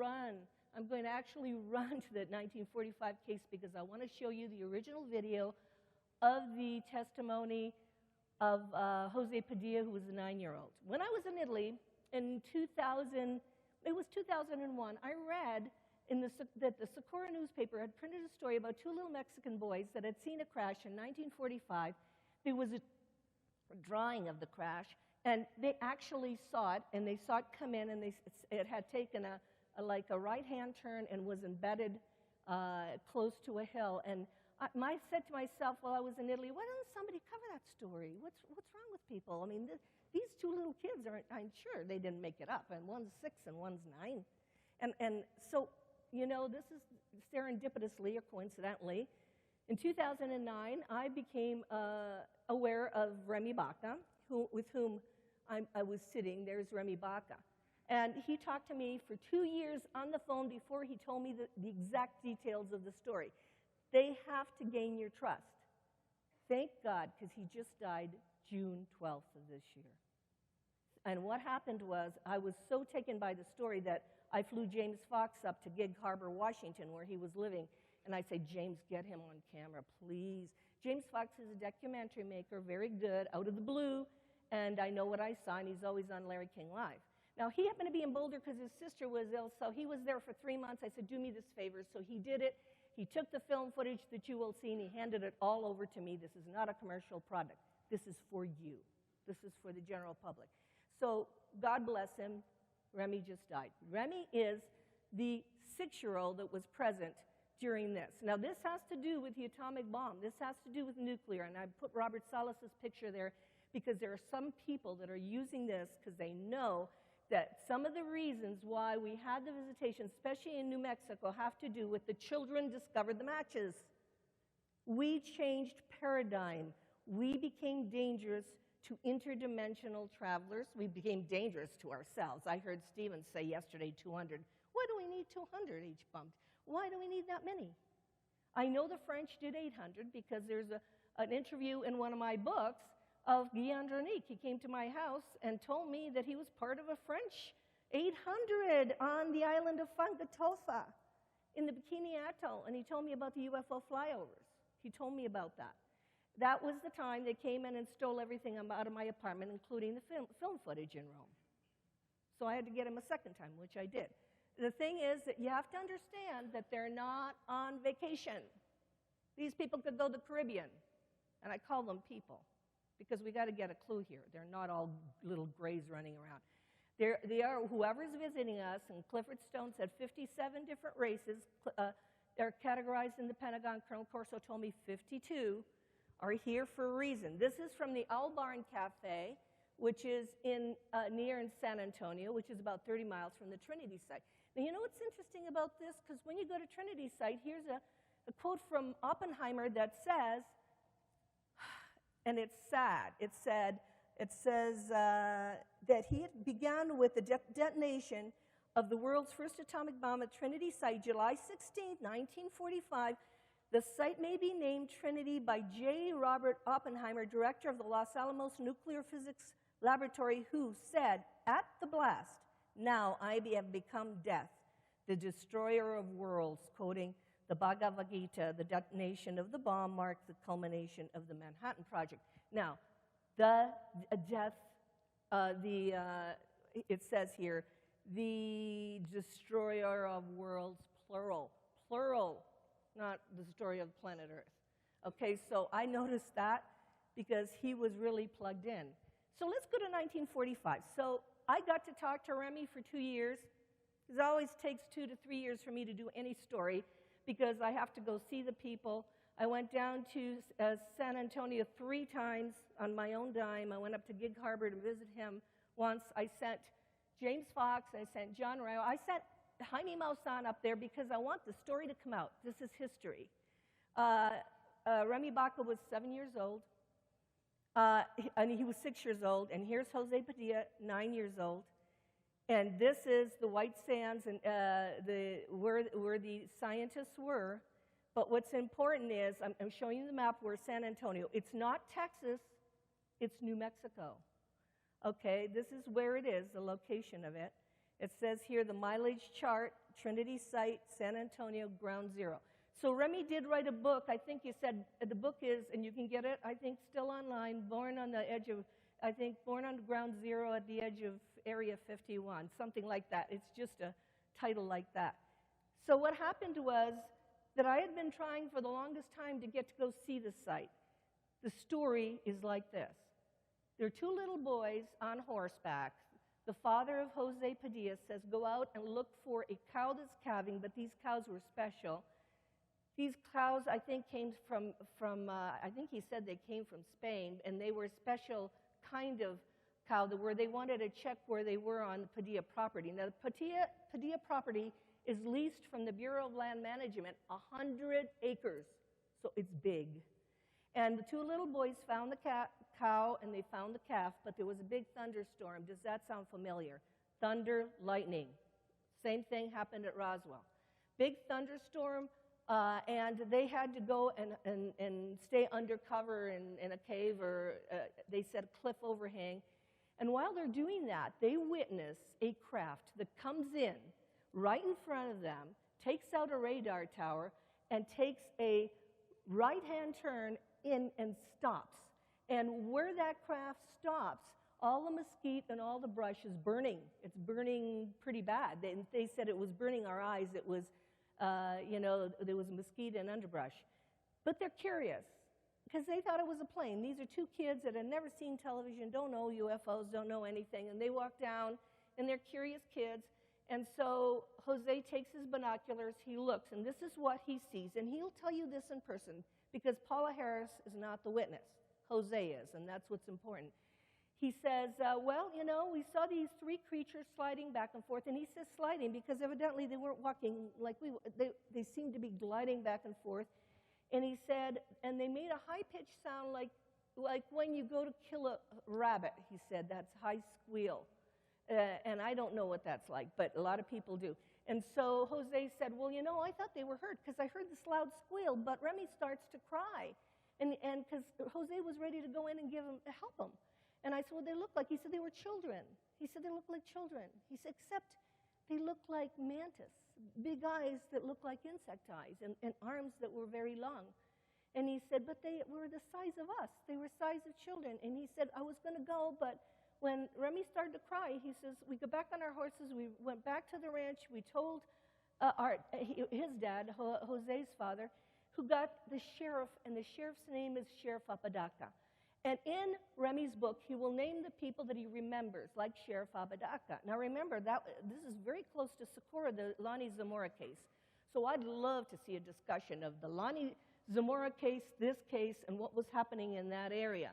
run. I'm going to actually run to that 1945 case because I want to show you the original video of the testimony of Jose Padilla, who was a 9-year-old. When I was in Italy in 2000, it was 2001, I read that the Socorro newspaper had printed a story about 2 little Mexican boys that had seen a crash in 1945. There was a drawing of the crash, and they actually saw it, and they saw it come in, and it had taken like a right-hand turn and was embedded close to a hill. And I said to myself while I was in Italy, why doesn't somebody cover that story? What's wrong with people? I mean, these 2 little kids aren't, I'm sure they didn't make it up, and one's 6 and one's 9. And so, you know, this is serendipitously or coincidentally, in 2009, I became aware of Remy Baca, with whom I was sitting. There's Remy Baca. And he talked to me for 2 years on the phone before he told me the exact details of the story. They have to gain your trust. Thank God, because he just died June 12th of this year. And what happened was, I was so taken by the story that I flew James Fox up to Gig Harbor, Washington, where he was living. And I said, James, get him on camera, please. James Fox is a documentary maker, very good, out of the blue. And I know what I saw, and he's always on Larry King Live. Now, he happened to be in Boulder because his sister was ill, so he was there for 3 months. I said, do me this favor. So he did it. He took the film footage that you will see, and he handed it all over to me. This is not a commercial product. This is for you. This is for the general public. So God bless him. Remy just died. Remy is the 6-year-old that was present during this. Now, this has to do with the atomic bomb. This has to do with nuclear, and I put Robert Salas's picture there because there are some people that are using this because they know that some of the reasons why we had the visitation, especially in New Mexico, have to do with the children discovered the matches. We changed paradigm. We became dangerous to interdimensional travelers. We became dangerous to ourselves. I heard Stephen say yesterday 200. Why do we need 200 each bumped? Why do we need that many? I know the French did 800 because there's an interview in one of my books of Guy Andronique. He came to my house and told me that he was part of a French 800 on the island of Fangatofa in the Bikini Atoll, and he told me about the UFO flyovers. He told me about that. That was the time they came in and stole everything out of my apartment, including the film footage in Rome. So I had to get him a second time, which I did. The thing is that you have to understand that they're not on vacation. These people could go to the Caribbean, and I call them people, because we got to get a clue here. They're not all little grays running around. They are, whoever's visiting us, and Clifford Stone said 57 different races. They're categorized in the Pentagon. Colonel Corso told me 52 are here for a reason. This is from the Owl Barn Cafe, which is near in San Antonio, which is about 30 miles from the Trinity site. Now, you know what's interesting about this? Because when you go to Trinity site, here's a quote from Oppenheimer that says, and it's sad, it says that he had began with the detonation of the world's first atomic bomb at Trinity site, July 16, 1945. The site may be named Trinity by J. Robert Oppenheimer, director of the Los Alamos Nuclear Physics Laboratory, who said, at the blast, now I have become death, the destroyer of worlds, quoting the Bhagavad Gita. The detonation of the bomb marked the culmination of the Manhattan Project. Now, the death, it says here, the destroyer of worlds, plural, not the destroyer of planet Earth. Okay, so I noticed that because he was really plugged in. So let's go to 1945. So I got to talk to Remy for 2 years. It always takes 2 to 3 years for me to do any story because I have to go see the people. I went down to San Antonio 3 times on my own dime. I went up to Gig Harbor to visit him once. I sent James Fox, I sent John Rayo. I sent Jaime Maussan up there because I want the story to come out. This is history. Remy Baca was 7 years old, and he was 6 years old, and here's Jose Padilla, 9 years old. And this is the White Sands and where the scientists were. But what's important is, I'm showing you the map where San Antonio. It's not Texas, it's New Mexico. Okay, this is where it is, the location of it. It says here the mileage chart, Trinity site, San Antonio, ground zero. So Remy did write a book. I think you said the book is, and you can get it, I think, still online, Born on the Edge of, I think, Born on Ground Zero at the Edge of Area 51, something like that. It's just a title like that. So what happened was that I had been trying for the longest time to get to go see the site. The story is like this. There are two little boys on horseback. The father of Jose Padilla says, go out and look for a cow that's calving, but these cows were special. These cows, I think, came from I think he said they came from Spain, and they were a special kind of cow where they wanted to check where they were on the Padilla property. Now, the Padilla property is leased from the Bureau of Land Management, 100 acres, so it's big. And the two little boys found the cow and they found the calf, but there was a big thunderstorm. Does that sound familiar? Thunder, lightning. Same thing happened at Roswell. Big thunderstorm, and they had to go and stay undercover in a cave, or they said cliff overhang. And while they're doing that, they witness a craft that comes in right in front of them, takes out a radar tower, and takes a right-hand turn in and stops. And where that craft stops, all the mesquite and all the brush is burning. It's burning pretty bad. They said it was burning our eyes. It was, there was mesquite and underbrush. But they're curious because they thought it was a plane. These are two kids that had never seen television, don't know UFOs, don't know anything. And they walk down, and they're curious kids. And so Jose takes his binoculars, he looks, and this is what he sees. And he'll tell you this in person because Paola Harris is not the witness. Jose is, and that's what's important. He says, we saw these three creatures sliding back and forth. And he says sliding because evidently they weren't walking like they seemed to be gliding back and forth. And he said, and they made a high-pitched sound like when you go to kill a rabbit, he said. That's high squeal. And I don't know what that's like, but a lot of people do. And so Jose said, well, I thought they were hurt because I heard this loud squeal, but Remy starts to cry. And because Jose was ready to go in and help him. And I said, what they look like? He said, they were children. He said, they look like children. He said, except they look like mantis, big eyes that look like insect eyes, and arms that were very long. And he said, but they were the size of us. They were size of children. And he said, I was going to go, but when Remy started to cry, he says, we got back on our horses, we went back to the ranch, we told his dad, Jose's father, who got the sheriff, and the sheriff's name is Sheriff Apodaca. And in Remy's book, he will name the people that he remembers, like Sheriff Apodaca. Now remember, this is very close to Socorro, the Lonnie Zamora case. So I'd love to see a discussion of the Lonnie Zamora case, this case, and what was happening in that area.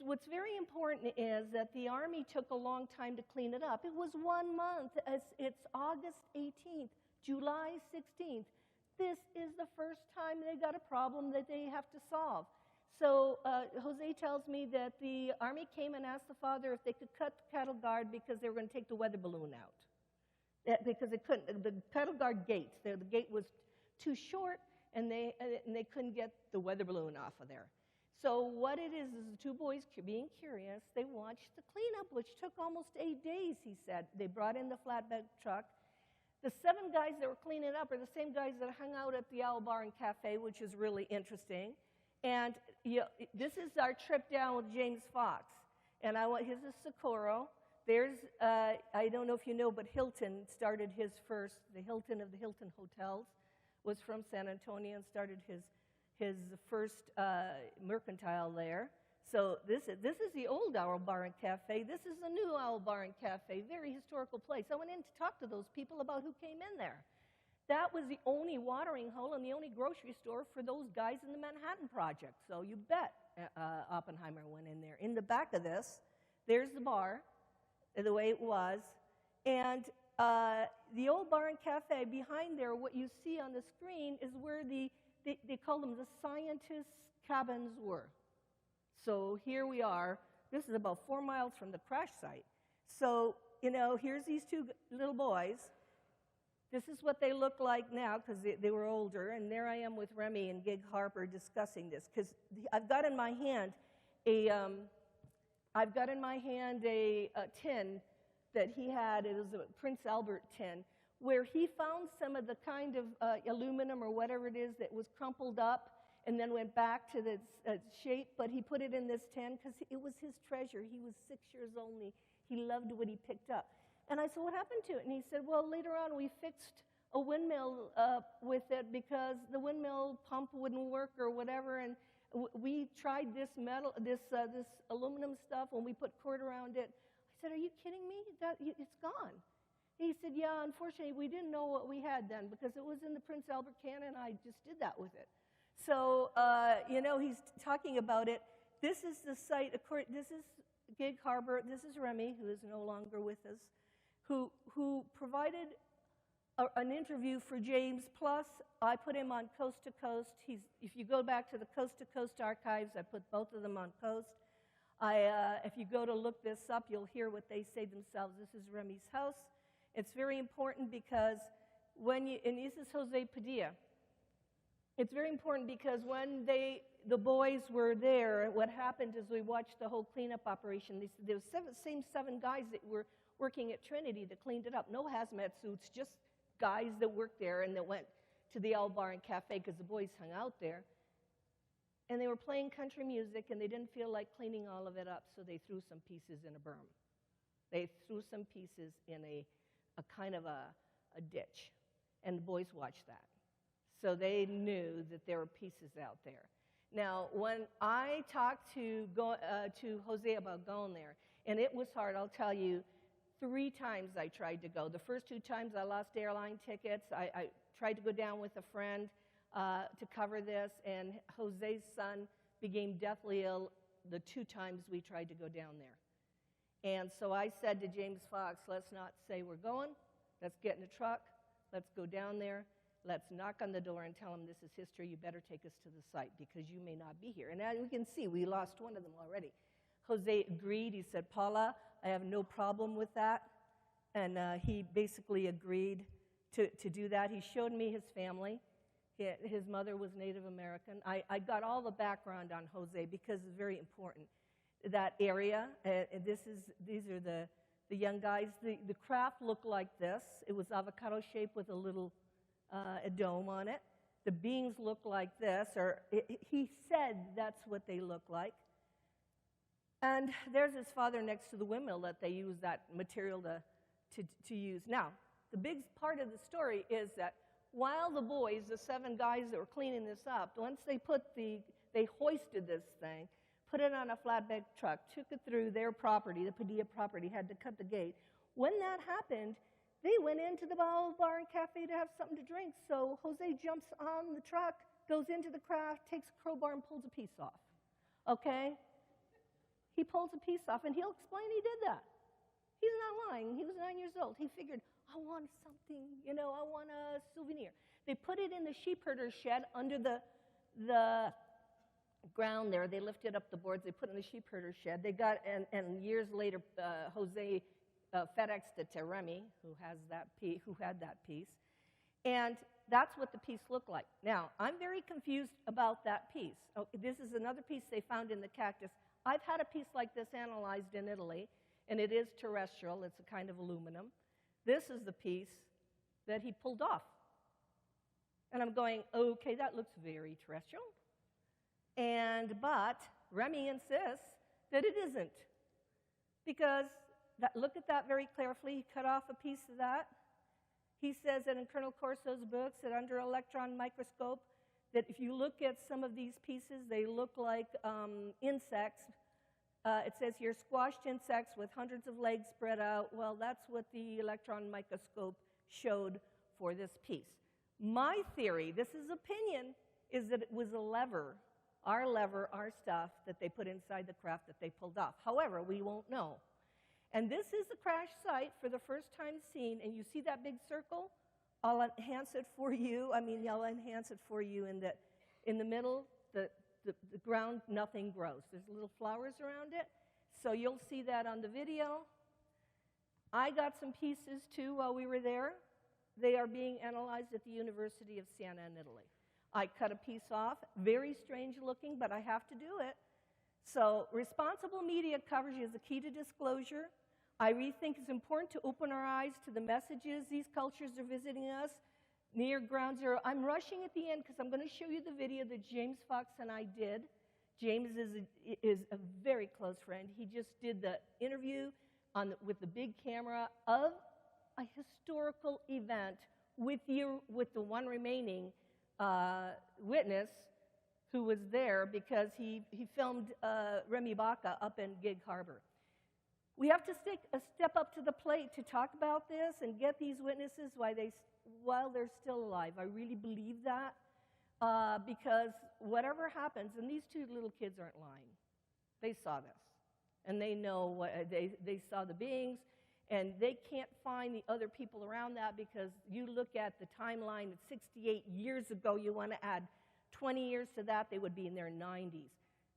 What's very important is that the Army took a long time to clean it up. It was 1 month. It's August 18th, July 16th. This is the first time they got a problem that they have to solve. So Jose tells me that the Army came and asked the father if they could cut the cattle guard because they were going to take the weather balloon out. Because they couldn't, the cattle guard gates, the gate was too short, and they couldn't get the weather balloon off of there. So what it is the two boys being curious, they watched the cleanup, which took almost 8 days, he said. They brought in the flatbed truck. The 7 guys that were cleaning up are the same guys that hung out at the Owl Bar and Cafe, which is really interesting. And this is our trip down with James Fox. And his is Socorro. There's, I don't know if you know, but Hilton started his first, the Hilton of the Hilton Hotels was from San Antonio and started his first mercantile there. So this is the old Owl Bar and Cafe. This is the new Owl Bar and Cafe, very historical place. I went in to talk to those people about who came in there. That was the only watering hole and the only grocery store for those guys in the Manhattan Project. So you bet Oppenheimer went in there. In the back of this, there's the bar, the way it was. And the old Bar and Cafe, behind there, what you see on the screen is where they call them the scientists' cabins were. So here we are. This is about 4 miles from the crash site. So, here's these 2 little boys. This is what they look like now because they were older. And there I am with Remy and Gig Harper discussing this because I've got in my hand a tin that he had. It was a Prince Albert tin, where he found some of the kind of aluminum or whatever it is that was crumpled up and then went back to its shape, but he put it in this tin because it was his treasure. He was 6 years old, and he loved what he picked up. And I said, what happened to it? And he said, well, later on we fixed a windmill with it because the windmill pump wouldn't work or whatever, and we tried this metal, this aluminum stuff, and we put cord around it. I said, are you kidding me? It's gone. He said, yeah, unfortunately, we didn't know what we had then because it was in the Prince Albert can, and I just did that with it. So, he's talking about it. This is the site, this is Gig Harbor, this is Remy, who is no longer with us, who provided an interview for James, plus I put him on Coast to Coast. If you go back to the Coast to Coast archives, I put both of them on Coast. If you go to look this up, you'll hear what they say themselves. This is Remy's house. It's very important because and this is Jose Padilla. It's very important because when the boys were there, what happened is we watched the whole cleanup operation. There were same seven guys that were working at Trinity that cleaned it up. No hazmat suits, just guys that worked there and that went to the El Bar and Cafe because the boys hung out there. And they were playing country music, and they didn't feel like cleaning all of it up, so they threw some pieces in a berm. They threw some pieces in a kind of a ditch, and the boys watched that. So they knew that there were pieces out there. Now, when I talked to Jose about going there, and it was hard, I'll tell you, 3 times I tried to go. The first 2 times I lost airline tickets. I tried to go down with a friend to cover this, and Jose's son became deathly ill the 2 times we tried to go down there. And so I said to James Fox, let's not say we're going. Let's get in a truck. Let's go down there. Let's knock on the door and tell them this is history. You better take us to the site because you may not be here. And as we can see, we lost one of them already. Jose agreed. He said, Paula, I have no problem with that. And he basically agreed to do that. He showed me his family. His mother was Native American. I got all the background on Jose because it's very important. That area, these are the young guys. The craft looked like this. It was avocado shaped with a little a dome on it. The beings look like this, or he said that's what they look like. And there's his father next to the windmill that they use that material to use. Now, the big part of the story is that while the boys, the 7 guys that were cleaning this up, once they hoisted this thing, put it on a flatbed truck, took it through their property, the Padilla property, had to cut the gate. When that happened, they went into the Bar and Cafe to have something to drink. So Jose jumps on the truck, goes into the craft, takes a crowbar and pulls a piece off. Okay? He pulls a piece off, and he'll explain he did that. He's not lying. He was 9 years old. He figured, I want something, I want a souvenir. They put it in the sheep herder shed under the ground there. They lifted up the boards. They put it in the sheep herder shed. They got, and years later, Jose FedExed it to Remy, who had that piece. And that's what the piece looked like. Now, I'm very confused about that piece. Oh, this is another piece they found in the cactus. I've had a piece like this analyzed in Italy, and it is terrestrial. It's a kind of aluminum. This is the piece that he pulled off. And I'm going, okay, that looks very terrestrial. But Remy insists that it isn't. Because, look at that very carefully. He cut off a piece of that. He says that in Colonel Corso's books that under electron microscope, that if you look at some of these pieces, they look like insects. It says here, squashed insects with hundreds of legs spread out. Well, that's what the electron microscope showed for this piece. My theory, this is opinion, is that it was a lever, our stuff, that they put inside the craft that they pulled off. However, we won't know. And this is the crash site for the first time seen, and you see that big circle? I'll enhance it for you. I'll enhance it for you in the middle, the ground, nothing grows. There's little flowers around it. So you'll see that on the video. I got some pieces, too, while we were there. They are being analyzed at the University of Siena in Italy. I cut a piece off. Very strange looking, but I have to do it. So responsible media coverage is the key to disclosure. I really think it's important to open our eyes to the messages these cultures are visiting us. Near ground zero, I'm rushing at the end because I'm going to show you the video that James Fox and I did. James is a very close friend. He just did the interview with the big camera of a historical event with the one remaining witness who was there because he filmed Remy Baca up in Gig Harbor. We have to step up to the plate to talk about this and get these witnesses while they're still alive. I really believe that because whatever happens, and these two little kids aren't lying. They saw this, and they know they saw the beings, and they can't find the other people around that because you look at the timeline at 68 years ago, you want to add 20 years to that, they would be in their 90s.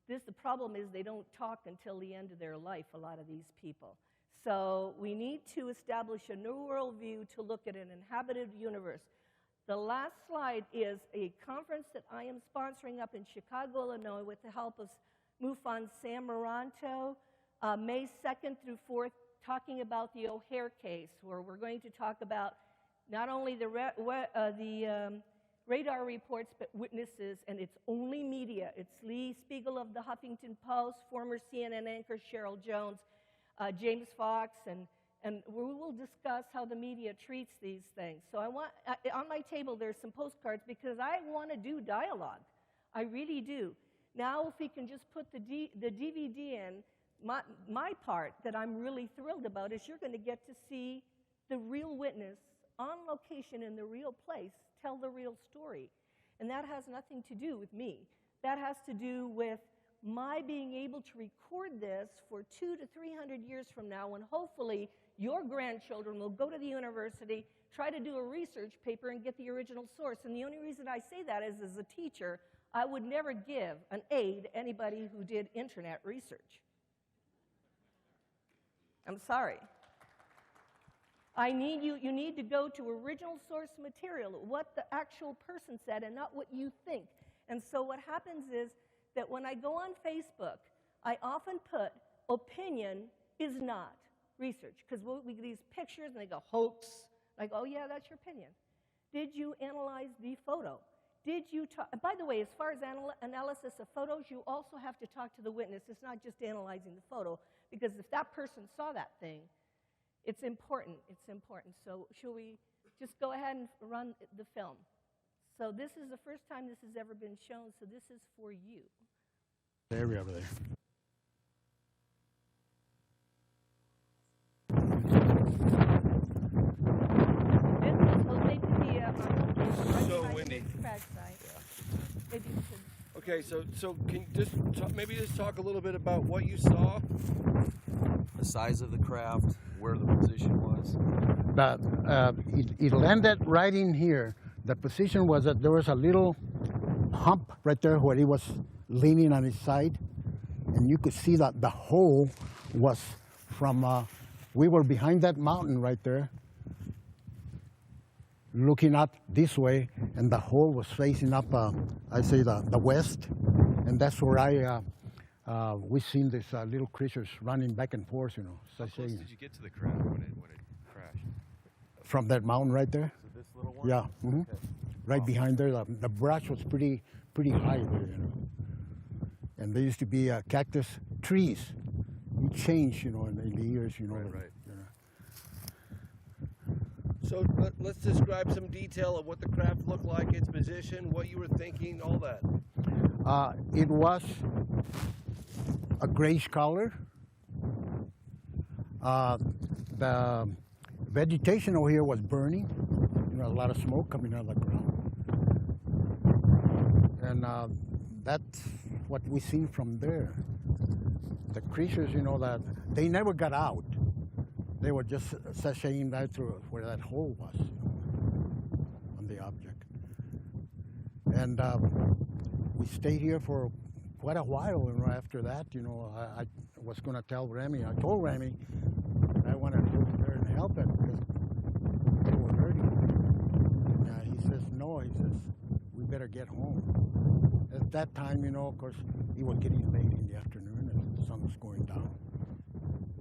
The problem is they don't talk until the end of their life, a lot of these people. So we need to establish a new worldview to look at an inhabited universe. The last slide is a conference that I am sponsoring up in Chicago, Illinois, with the help of MUFON Sam Moranto, May 2nd through 4th, talking about the O'Hare case, where we're going to talk about not only the radar reports, but witnesses, and it's only media. It's Lee Spiegel of the Huffington Post, former CNN anchor Cheryl Jones, James Fox, and we will discuss how the media treats these things. So I want, on my table there's some postcards because I want to do dialogue. I really do. Now if we can just put the DVD in, my part that I'm really thrilled about is you're going to get to see the real witness on location in the real place tell the real story. And that has nothing to do with me. That has to do with my being able to record this for 200 to 300 years from now when hopefully your grandchildren will go to the university, try to do a research paper and get the original source. And the only reason I say that is as a teacher, I would never give an A to anybody who did internet research. I'm sorry. You need to go to original source material, what the actual person said and not what you think. And so what happens is that when I go on Facebook, I often put opinion is not research. Because we get these pictures and they go hoax. Like, oh yeah, that's your opinion. Did you analyze the photo? Did you talk? By the way, as far as analysis of photos, you also have to talk to the witness. It's not just analyzing the photo, because if that person saw that thing, it's important. It's important. So shall we just go ahead and run the film? So this is the first time this has ever been shown, so this is for you. Area over there. This is Jose Padilla on So windy. Crash site. Maybe you should. Okay, so can you just maybe talk a little bit about what you saw? The size of the craft, where the position was. It landed right in here. The position was that there was a little hump right there where he was leaning on his side, and you could see that the hole was from, we were behind that mountain right there, looking up this way, and the hole was facing up, I say the west, and that's where we seen these little creatures running back and forth, you know. How close did you get to the craft when it crashed? From that mountain right there? So this little one? Yeah. Mm-hmm. Okay. Right behind there, the brush was pretty high there, you know. And there used to be cactus trees. It changed, you know, in the years, you know. Right. So let's describe some detail of what the craft looked like, its position, what you were thinking, all that. It was a grayish color. The vegetation over here was burning. You know, a lot of smoke coming out of the ground. And that's what we seen from there. The creatures, you know, that they never got out. They were just sashaying right through where that hole was, you know, on the object. And we stayed here for quite a while, and after that, you know, I was going to tell Remy. I told Remy I wanted to go there and help it because they were hurting. And he says, no, he says, we better get home. At that time, you know, of course, it was getting late in the afternoon and the sun was going down.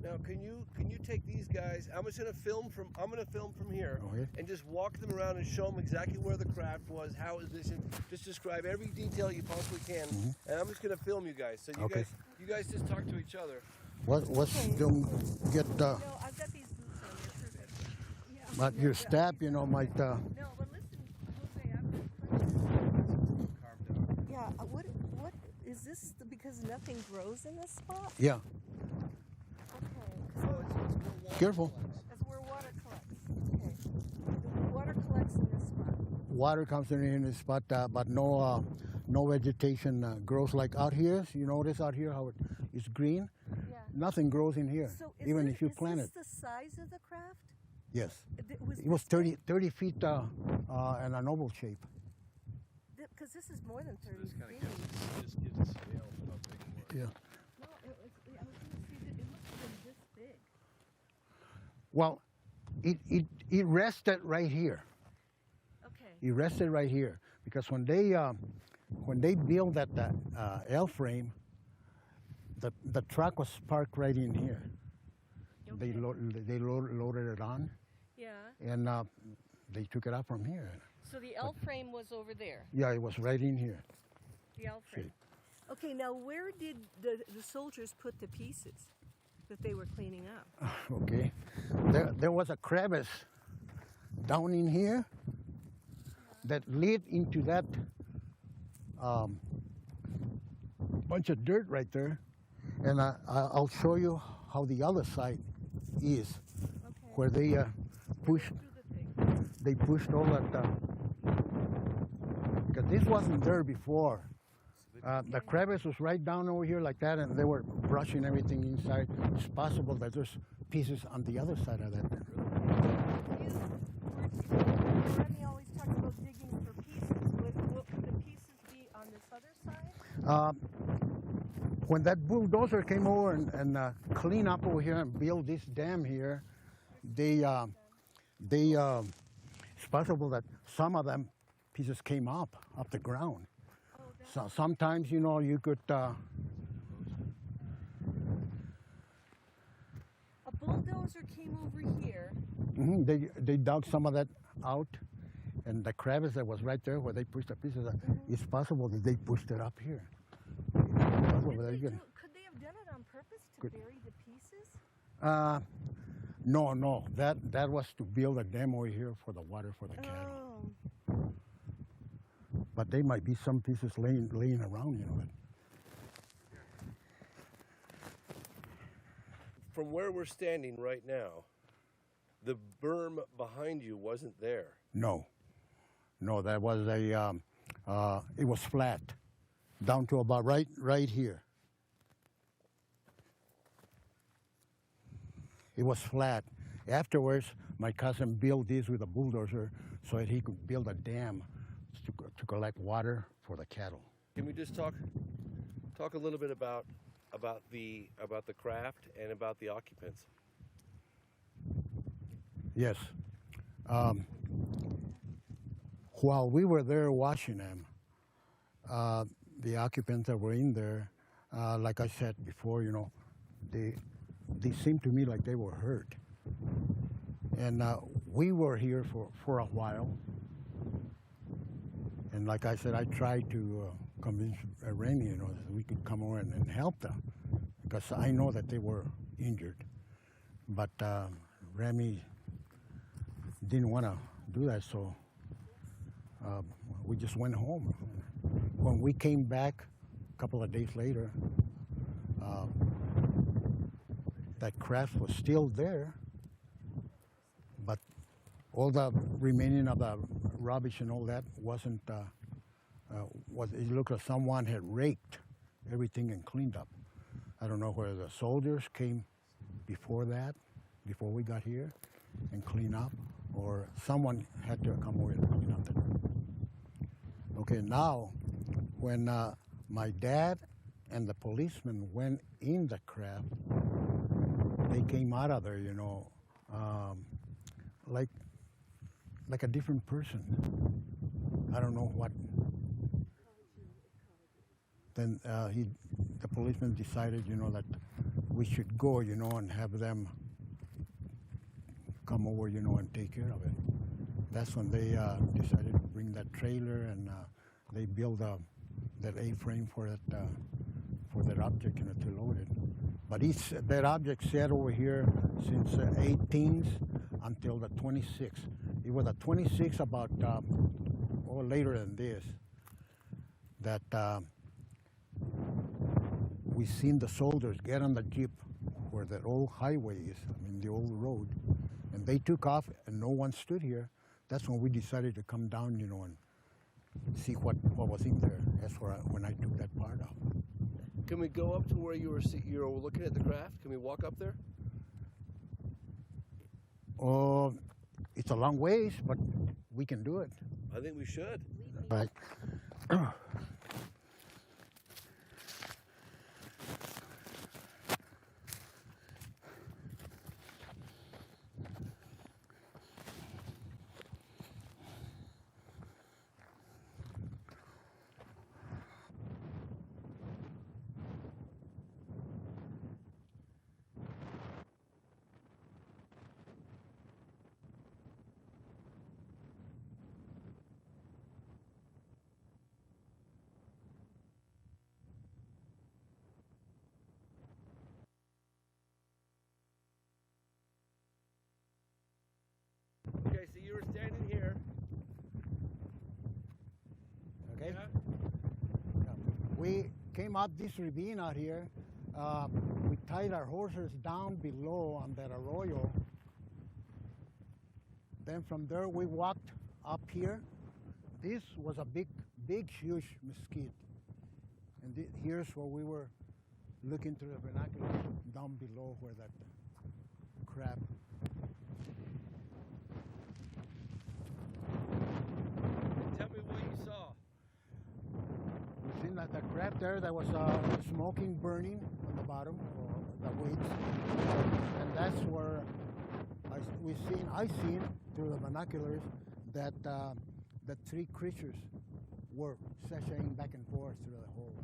Now, can you take these guys? I'm gonna film from here, Okay. and just walk them around and show them exactly where the craft was, how it was positioned. Just describe every detail you possibly can, and I'm just gonna film you guys. So you guys just talk to each other. What's them get? No, I've got these boots on. They're perfect. Yeah. But your step, you know, might. No, but listen, Jose, I've got questions. Yeah, what is this? Because nothing grows in this spot? Yeah. Okay. Careful. That's where water collects. Okay. The water collects in this spot. Water comes in this spot, but no vegetation grows like out here. You notice out here how it's green? Yeah. Nothing grows in here, So even if you plant it. Is this the size of the craft? Yes. It It was 30 feet and an oval shape. Because this is more than 30 feet. Just gives a scale of how big it was. Yeah. No, I was going to see that it must have been this big. Well, it rested right here. Okay. It rested right here because when they built that L frame, the truck was parked right in here. Okay. They loaded it on, Yeah. and they took it out from here. So the L frame was over there. Yeah, it was right in here. The L frame. Okay, now where did the soldiers put the pieces that they were cleaning up? Okay, there was a crevice down in here that led into that bunch of dirt right there, and I'll show you how the other side is, Okay. where they pushed. Do the thing. They pushed all that because this wasn't there before. The crevice was right down over here like that, and they were brushing everything inside. It's possible that there's pieces on the other side of that. Rodney always talks about digging for pieces. Would the pieces be on this other side? When that bulldozer came over and cleaned up over here and built this dam here, it's possible that some of them pieces came up the ground. So sometimes, you know, you could. A bulldozer came over here. They dug some of that out, and the crevice that was right there where they pushed the pieces, it's possible that they pushed it up here. Could they have done it on purpose to bury the pieces? No, that was to build a dam over here for the water for the cattle. Oh. But there might be some pieces laying around, you know. From where we're standing right now, the berm behind you wasn't there. No, that was it was flat, down to about right here. It was flat. Afterwards, my cousin built this with a bulldozer so that he could build a dam to collect water for the cattle. Can we just talk a little bit about the craft and about the occupants? Yes. While we were there watching them, the occupants that were in there, like I said before, you know, they seemed to me like they were hurt. And we were here for a while. And like I said, I tried to convince Remy, you know, that we could come over and help them, because I know that they were injured. But Remy didn't want to do that, so we just went home. When we came back a couple of days later, that craft was still there, but all the remaining of the rubbish and all that wasn't, it looked like someone had raked everything and cleaned up. I don't know whether the soldiers came before that, before we got here, and clean up, or someone had to come over and clean up the. Okay, now, when my dad and the policeman went in the craft, they came out of there, you know, like a different person. I don't know what. Then the policeman decided, you know, that we should go, you know, and have them come over, you know, and take care of it. That's when they decided to bring that trailer, and they built that A-frame for that object, you know, to load it. But that object sat over here since 18th until the 26th. It was the 26th, about or later than this, that we seen the soldiers get on the jeep where that old highway is, I mean the old road, and they took off and no one stood here. That's when we decided to come down, you know, and see what was in there. That's when I took that part out. Can we go up to where you were looking at the craft? Can we walk up there? Oh, it's a long ways, but we can do it. I think we should. Right. Okay, so you were standing here. Okay. Yeah. We came up this ravine out here. We tied our horses down below on that arroyo. Then from there we walked up here. This was a big, huge mesquite. And here's where we were looking through the binoculars down below where that crab. Tell me what you saw. We seen that the crab there was smoking, burning on the bottom, the weights. And that's where I seen through the binoculars that the three creatures were sashaying back and forth through the hole.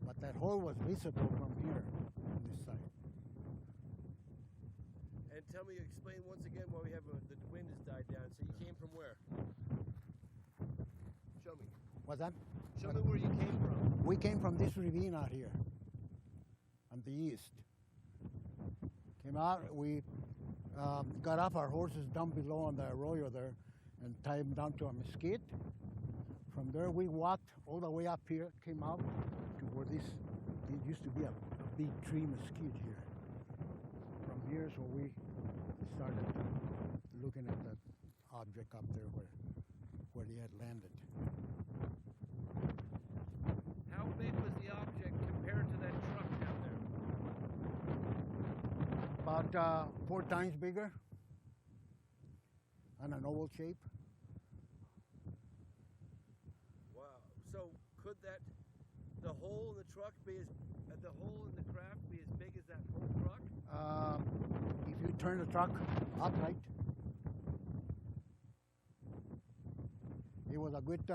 But that hole was visible from here, on this side. And tell me, explain once again why we have the wind has died down. So you came from where? Show me. What's that? Show me where you came from. We came from this ravine out here, on the east. Came out, we got off our horses down below on the arroyo there and tied them down to a mesquite. From there we walked all the way up here, came out to where there used to be a big tree mesquite here. From here is where we started looking at that object up there where he had landed. How big was the object compared to that truck down there? About 4 times bigger, and an oval shape. Wow. So could the hole in the truck the hole in the craft be as big as that whole truck? If you turn the truck upright, it was a good,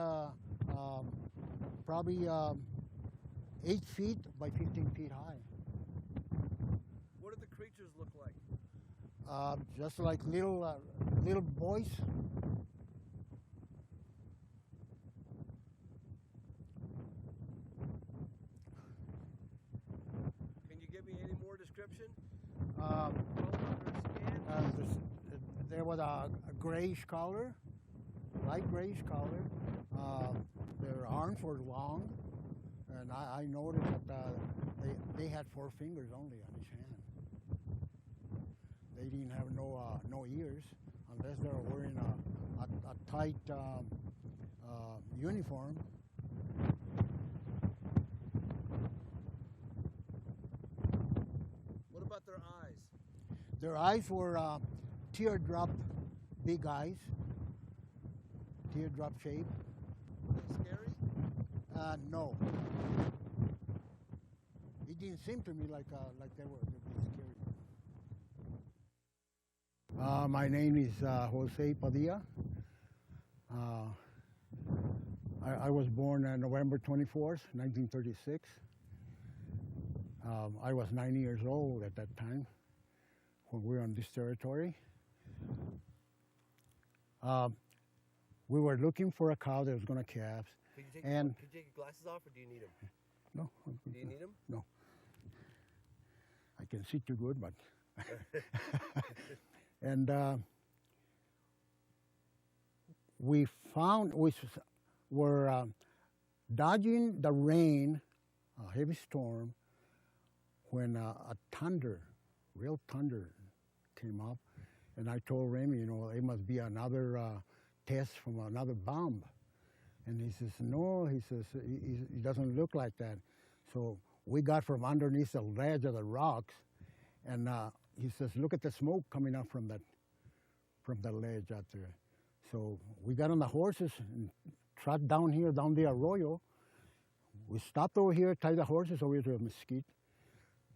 probably 8 feet by 15 feet high. What did the creatures look like? Just like little boys. Can you give me any more description? Um, Color or skin? there was a grayish color, light grayish color. Their arms were long, and I noticed that they had 4 fingers only on each hand. They didn't have no ears, unless they were wearing a tight uniform. What about their eyes? Their eyes were teardrop, big eyes, teardrop shape. Were they scary? No. It didn't seem to me like they were scary. My name is Jose Padilla. I was born on November 24th, 1936. I was 9 years old at that time when we were on this territory. We were looking for a cow that was going to calve. Could you take your glasses off, or do you need them? No. Do you need them? No. I can see too good, but. And we were dodging the rain, a heavy storm, when a real thunder came up. And I told Remy, it must be another test from another bomb. And he says, no, he says, it doesn't look like that. So we got from underneath the ledge of the rocks, and he says, look at the smoke coming up from the ledge out there. So we got on the horses and trot down the arroyo. We stopped over here, tied the horses over to a mesquite.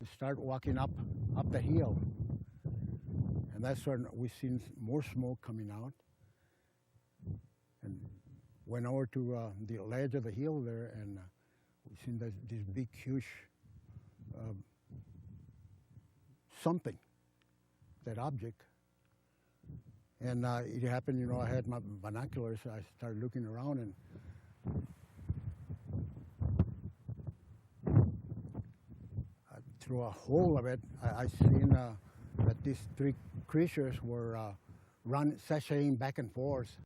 We start walking up the hill. And that's when we seen more smoke coming out. And went over to the ledge of the hill there, and we seen this big, huge something, that object. And it happened, I had my binoculars, so I started looking around, and through a hole of it, I seen that these three creatures were sashaying back and forth.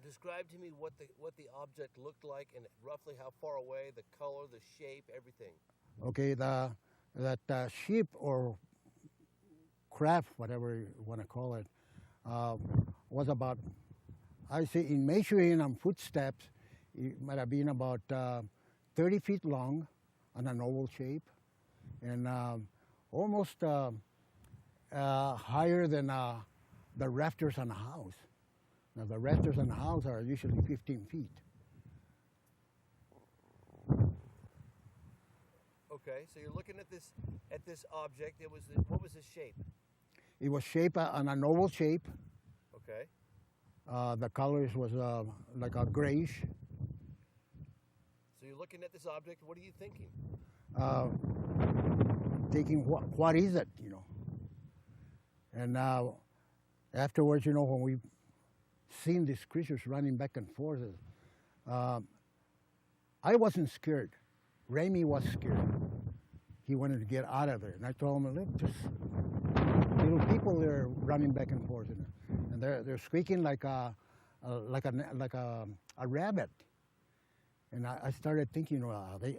Describe to me what the object looked like, and roughly how far away, the color, the shape, everything. Okay, that sheep or craft, whatever you want to call it, was about, I say, in measuring on footsteps, it might have been about 30 feet long on an oval shape, and almost higher than the rafters on a house. Now, the rafters on a house are usually 15 feet. Okay, so you're looking at this object. What was the shape? It was shaped on an oval shape. Okay. The colors was like a grayish. So you're looking at this object. What are you thinking? Thinking, what is it, And afterwards, when we seen these creatures running back and forth, I wasn't scared. Remy was scared. He wanted to get out of there, and I told him, "Look, just little people there running back and forth, and they're squeaking like a rabbit." And I started thinking, are they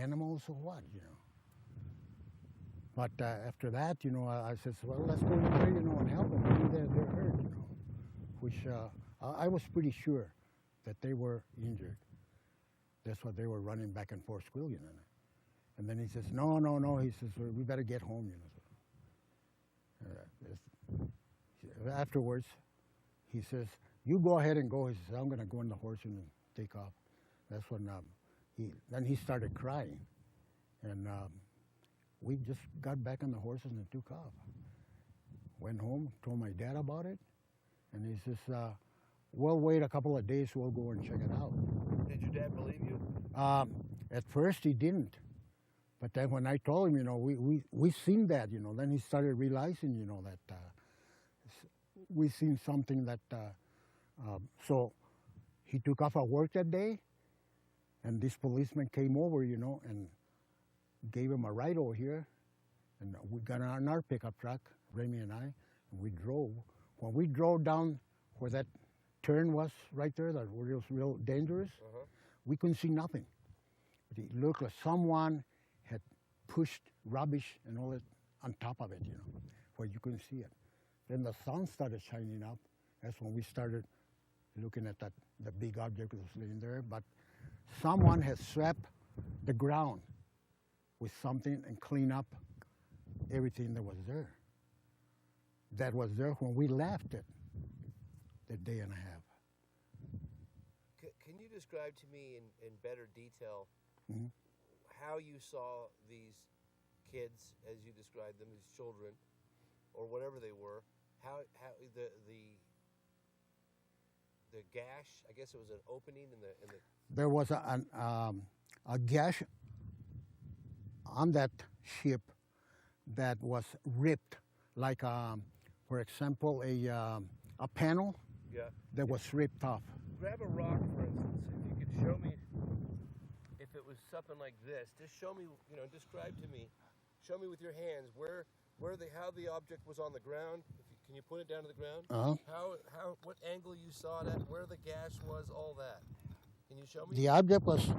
animals or what, But after that, I said, well, let's go in there, and help them. Maybe they're hurt, Which I was pretty sure that they were injured. That's why they were running back and forth squealing. And then he says, no. He says, well, we better get home, Afterwards, he says, you go ahead and go. He says, I'm going to go on the horse and take off. That's when then he started crying. And we just got back on the horses and took off. Went home, told my dad about it. And he says, we'll wait a couple of days, we'll go and check it out. Did your dad believe you? At first he didn't. But then when I told him, we seen that, then he started realizing, that we seen something that, so he took off at work that day, and this policeman came over, and gave him a ride over here, and we got on our pickup truck, Remy and I, and we drove. When we drove down where that turn was right there, that was real dangerous, we couldn't see nothing. But it looked like someone had pushed rubbish and all that on top of it, where you couldn't see it. Then the sun started shining up. That's when we started looking at the big object that was laying there. But someone had swept the ground with something and cleaned up everything that was there. That was there when we left it, the day and a half. Can you describe to me in better detail how you saw these kids, as you described them, these children, or whatever they were, how the gash, I guess it was an opening in the... There was a gash on that ship that was ripped, like, for example, a panel Yeah. that was ripped off. Grab a rock, for instance. If you could show me, if it was something like this, just show me, you know, describe to me, show me with your hands how the object was on the ground. Can you put it down to the ground? What angle you saw it at, where the gash was, all that. Can you show me? The object was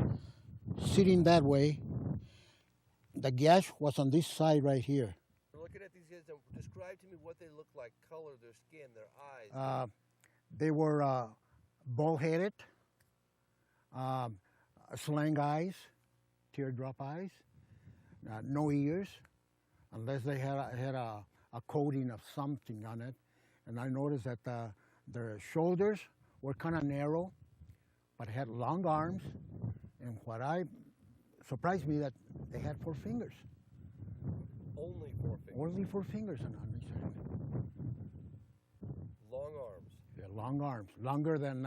sitting that way. The gash was on this side right here. We're looking at these guys. Describe to me what they look like, color, their skin, their eyes. They were bull-headed, slang eyes, teardrop eyes, no ears, unless they had a coating of something on it. And I noticed that their shoulders were kind of narrow, but had long arms. And what surprised me that they had 4 fingers. Only 4 fingers. Only 4 fingers on each hand. Long arms. Yeah, long arms, longer than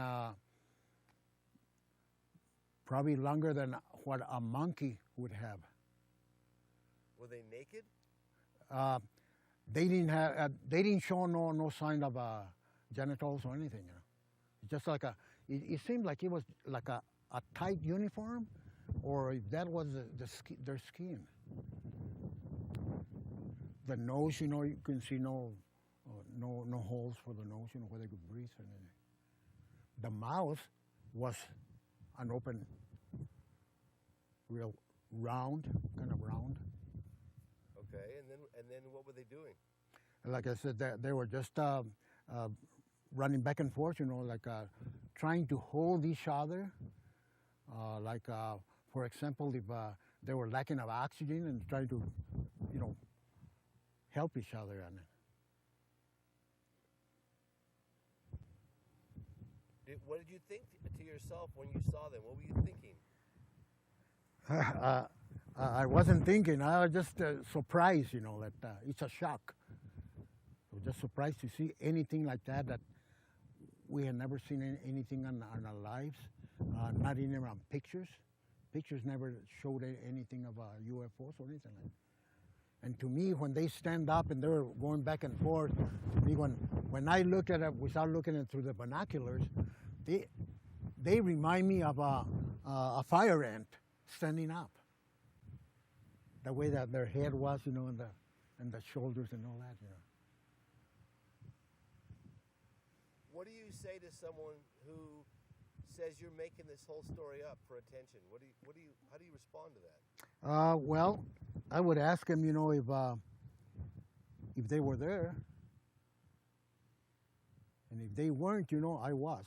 probably longer than what a monkey would have. Were they naked? They didn't show no sign of genitals or anything. You know, it's just like it seemed like it was like a tight uniform, or if that was their skin. The nose, you know, you can see no holes for the nose, you know, where they could breathe. And the mouth was an open, real round, kind of round. Okay, and then what were they doing? Like I said, they were just running back and forth, you know, like trying to hold each other. For example, if they were lacking of oxygen and trying to, you know, help each other on it. What did you think to yourself when you saw them? What were you thinking? I wasn't thinking. I was just surprised, you know, that it's a shock. I was just surprised to see anything like that we had never seen anything on our lives, not even on pictures. Pictures never showed anything of UFOs or anything like that. And to me, when they stand up and they're going back and forth, to me, when I look at it without looking at it through the binoculars, they remind me of a fire ant standing up. The way that their head was, you know, and the shoulders and all that, you know. What do you say to someone who says you're making this whole story up for attention? How do you respond to that? Well, I would ask them, you know, if they were there, and if they weren't, you know, I was.